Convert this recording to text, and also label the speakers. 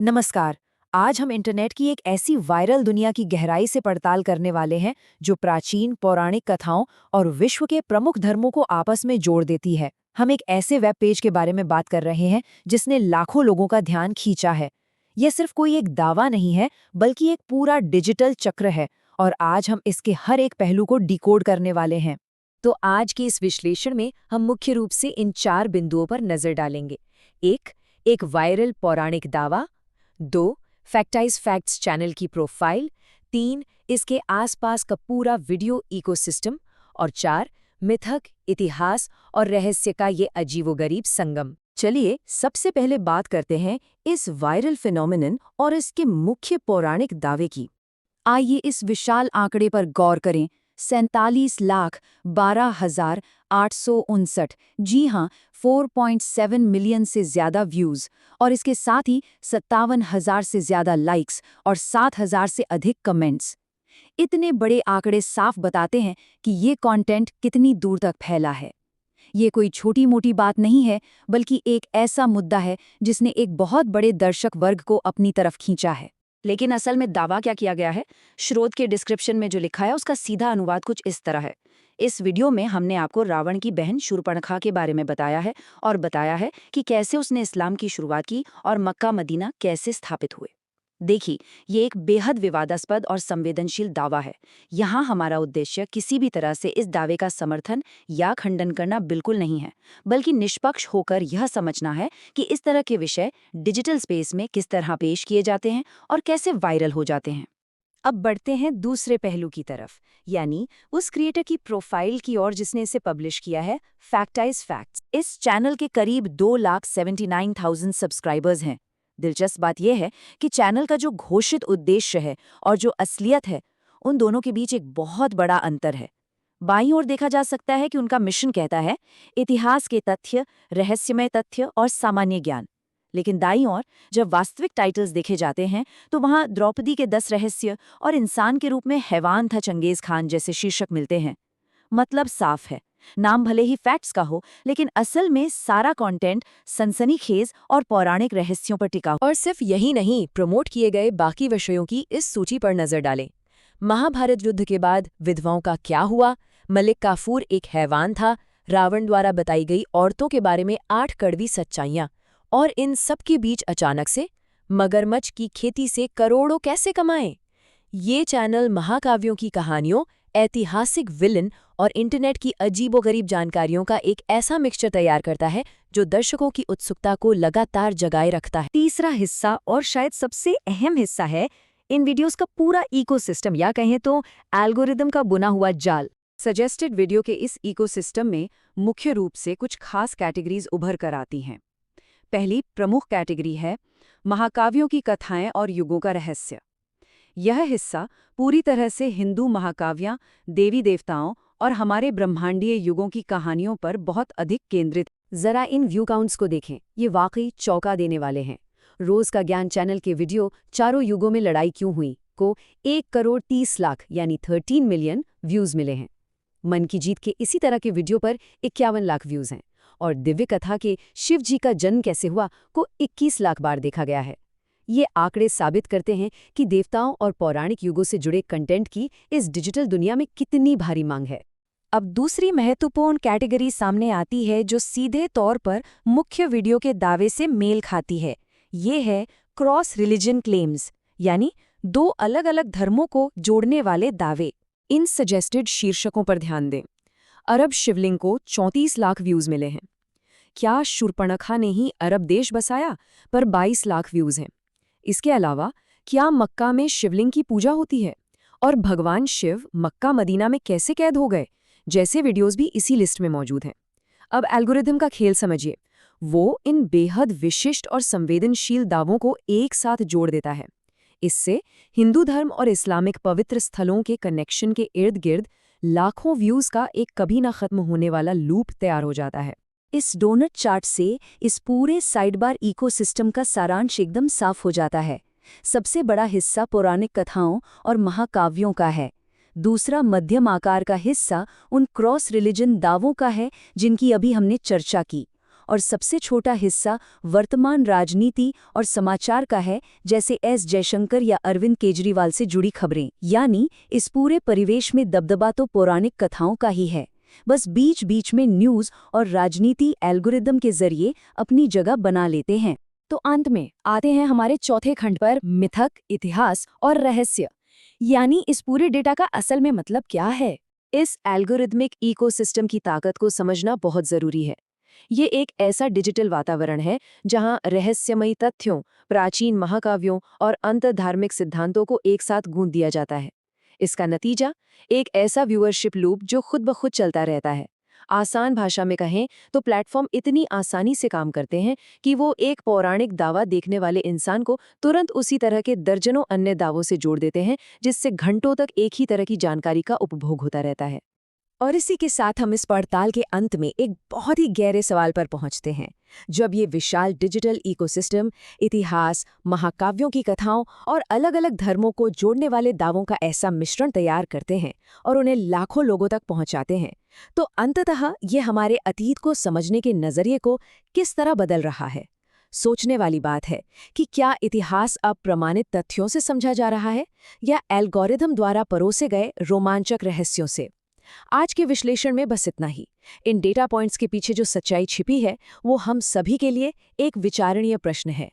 Speaker 1: नमस्कार। आज हम इंटरनेट की एक ऐसी वायरल दुनिया की गहराई से पड़ताल करने वाले हैं जो प्राचीन पौराणिक कथाओं और विश्व के प्रमुख धर्मों को आपस में जोड़ देती है। हम एक ऐसे वेब पेज के बारे में बात कर रहे हैं जिसने लाखों लोगों का ध्यान खींचा है। यह सिर्फ कोई एक दावा नहीं है, बल्कि एक पूरा डिजिटल चक्र है, और आज हम इसके हर एक पहलू को डिकोड करने वाले हैं।
Speaker 2: तो आज के इस विश्लेषण में हम मुख्य रूप से इन 4 बिंदुओं पर नजर डालेंगे। एक वायरल पौराणिक दावा। 2 फैक्टाइज फैक्ट्स चैनल की प्रोफाइल। 3 इसके आसपास का पूरा वीडियो इकोसिस्टम। और 4 मिथक, इतिहास और रहस्य का ये अजीबोगरीब संगम।
Speaker 1: चलिए सबसे पहले बात करते हैं इस वायरल फिनोमिनन और इसके मुख्य पौराणिक दावे की। आइए इस विशाल आंकड़े पर गौर करें। 47,12,859, जी हाँ, 4.7 मिलियन से ज्यादा व्यूज, और इसके साथ ही 57,000 से ज्यादा लाइक्स और 7,000 से अधिक कमेंट्स। इतने बड़े आंकड़े साफ बताते हैं कि ये कंटेंट कितनी दूर तक फैला है। ये कोई छोटी मोटी बात नहीं है, बल्कि एक ऐसा मुद्दा है जिसने एक बहुत बड़े दर्शक वर्ग को अपनी तरफ खींचा है। लेकिन असल में दावा क्या किया गया है? स्रोत के डिस्क्रिप्शन में जो लिखा है उसका सीधा अनुवाद कुछ इस तरह है। इस वीडियो में हमने आपको रावण की बहन शूर्पणखा के बारे में बताया है, और बताया है कि कैसे उसने इस्लाम की शुरुआत की और मक्का मदीना कैसे स्थापित हुए। देखिए, ये एक बेहद विवादास्पद और संवेदनशील दावा है। यहाँ हमारा उद्देश्य किसी भी तरह से इस दावे का समर्थन या खंडन करना बिल्कुल नहीं है, बल्कि निष्पक्ष होकर यह समझना है कि इस तरह के विषय डिजिटल स्पेस में किस तरह पेश किए जाते हैं और कैसे वायरल हो जाते हैं।
Speaker 2: अब बढ़ते हैं दूसरे पहलू की तरफ, यानी उस क्रिएटर की प्रोफाइल की ओर जिसने इसे पब्लिश किया है, फैक्टाइज फैक्ट्स।
Speaker 1: इस चैनल के करीब 2,79,000 सब्सक्राइबर्स हैं। दिलचस्प बात यह है कि चैनल का जो घोषित उद्देश्य है और जो असलियत है, उन दोनों के बीच एक बहुत बड़ा अंतर है। बाईं ओर देखा जा सकता है कि उनका मिशन कहता है इतिहास के तथ्य, रहस्यमय तथ्य और सामान्य ज्ञान। लेकिन दाईं ओर जब वास्तविक टाइटल्स देखे जाते हैं तो वहां द्रौपदी के 10 रहस्य और इंसान के रूप में हैवान था चंगेज खान जैसे शीर्षक मिलते हैं। मतलब साफ है, नाम भले ही फैक्ट्स का हो, लेकिन असल में सारा कंटेंट सनसनीखेज और पौराणिक रहस्यों पर टिका।
Speaker 2: और सिर्फ यही नहीं, प्रमोट किए गए बाकी विषयों की इस सूची पर नजर डालें। महाभारत युद्ध के बाद विधवाओं का क्या हुआ, मलिक काफूर एक हैवान था, रावण द्वारा बताई गई औरतों के बारे में 8 कड़वी सच्चाइयां, और इन सब के बीच अचानक से मगरमच्छ की खेती से करोड़ों कैसे कमाएं। ये चैनल महाकाव्यों की कहानियों, ऐतिहासिक विलन और इंटरनेट की अजीबोगरीब जानकारियों का एक ऐसा मिक्सचर तैयार करता है जो दर्शकों की उत्सुकता को लगातार जगाए रखता है।
Speaker 1: तीसरा हिस्सा, और शायद सबसे अहम हिस्सा, है इन वीडियोस का पूरा इकोसिस्टम, या कहें तो एल्गोरिदम का बुना हुआ जाल। सजेस्टेड वीडियो के इस इकोसिस्टम में मुख्य रूप से कुछ खास कैटेगरीज उभर कर आती हैं। पहली प्रमुख कैटेगरी है महाकाव्यों की कथाएं और युगों का रहस्य। यह हिस्सा पूरी तरह से हिंदू महाकाव्यां, देवी देवताओं और हमारे ब्रह्मांडीय युगों की कहानियों पर बहुत अधिक केंद्रित।
Speaker 2: जरा इन व्यू काउंट्स को देखें, ये वाकई चौंका देने वाले हैं। रोज का ज्ञान चैनल के वीडियो चारों युगों में लड़ाई क्यों हुई को 1,30,00,000 यानी 13 मिलियन व्यूज मिले हैं। मन की जीत के इसी तरह के वीडियो पर 51 लाख व्यूज हैं, और दिव्य कथा के शिव जी का जन्म कैसे हुआ को 21 लाख बार देखा गया है। ये आंकड़े साबित करते हैं कि देवताओं और पौराणिक युगों से जुड़े कंटेंट की इस डिजिटल दुनिया में कितनी भारी मांग है।
Speaker 1: अब दूसरी महत्वपूर्ण कैटेगरी सामने आती है जो सीधे तौर पर मुख्य वीडियो के दावे से मेल खाती है। ये है क्रॉस रिलीजन क्लेम्स, यानी 2 अलग-अलग धर्मों को जोड़ने वाले दावे। इन सजेस्टेड शीर्षकों पर ध्यान दें। अरब शिवलिंग को 34 लाख व्यूज मिले हैं। क्या शूर्पणखा ने ही अरब देश बसाया, पर 22 लाख व्यूज हैं। इसके अलावा क्या मक्का में शिवलिंग की पूजा होती है, और भगवान शिव मक्का मदीना में कैसे कैद हो गए, जैसे वीडियोस भी इसी लिस्ट में मौजूद हैं। अब एल्गोरिदम का खेल समझिए। वो इन बेहद विशिष्ट और संवेदनशील दावों को एक साथ जोड़ देता है। इससे हिंदू धर्म और इस्लामिक पवित्र स्थलों के कनेक्शन के इर्द गिर्द लाखों व्यूज का एक कभी ना खत्म होने वाला लूप तैयार हो जाता है। इस डोनट चार्ट से इस पूरे साइडबार इकोसिस्टम का सारांश एकदम साफ हो जाता है। सबसे बड़ा हिस्सा पौराणिक कथाओं और महाकाव्यों का है। दूसरा मध्यम आकार का हिस्सा उन क्रॉस रिलीजन दावों का है जिनकी अभी हमने चर्चा की, और सबसे छोटा हिस्सा वर्तमान राजनीति और समाचार का है, जैसे एस जयशंकर या अरविंद केजरीवाल से जुड़ी खबरें। यानी इस पूरे परिवेश में दबदबा तो पौराणिक कथाओं का ही है, बस बीच बीच में न्यूज़ और राजनीति एल्गोरिदम के जरिए अपनी जगह बना लेते हैं। तो अंत में आते हैं हमारे चौथे खंड पर, मिथक, इतिहास और रहस्य। यानी इस पूरे डेटा का असल में मतलब क्या है। इस एल्गोरिदमिक इकोसिस्टम की ताकत को समझना बहुत जरूरी है। ये एक ऐसा डिजिटल वातावरण है जहां रहस्यमयी तथ्यों, प्राचीन महाकाव्यों और अंतर्धार्मिक सिद्धांतों को एक साथ गूंथ दिया जाता है। इसका नतीजा एक ऐसा व्यूअरशिप लूप जो खुद ब खुद चलता रहता है। आसान भाषा में कहें तो प्लेटफॉर्म इतनी आसानी से काम करते हैं कि वो एक पौराणिक दावा देखने वाले इंसान को तुरंत उसी तरह के दर्जनों अन्य दावों से जोड़ देते हैं, जिससे घंटों तक एक ही तरह की जानकारी का उपभोग होता रहता है। और इसी के साथ हम इस पड़ताल के अंत में एक बहुत ही गहरे सवाल पर पहुंचते हैं। जब ये विशाल डिजिटल इकोसिस्टम इतिहास, महाकाव्यों की कथाओं और अलग-अलग धर्मों को जोड़ने वाले दावों का ऐसा मिश्रण तैयार करते हैं और उन्हें लाखों लोगों तक पहुंचाते हैं, तो अंततः ये हमारे अतीत को समझने के नजरिए को किस तरह बदल रहा है। सोचने वाली बात है कि क्या इतिहास अब प्रमाणित तथ्यों से समझा जा रहा है या एल्गोरिदम द्वारा परोसे गए रोमांचक रहस्यों से। आज के विश्लेषण में बस इतना ही। इन डेटा पॉइंट्स के पीछे जो सच्चाई छिपी है वो हम सभी के लिए एक विचारणीय प्रश्न है।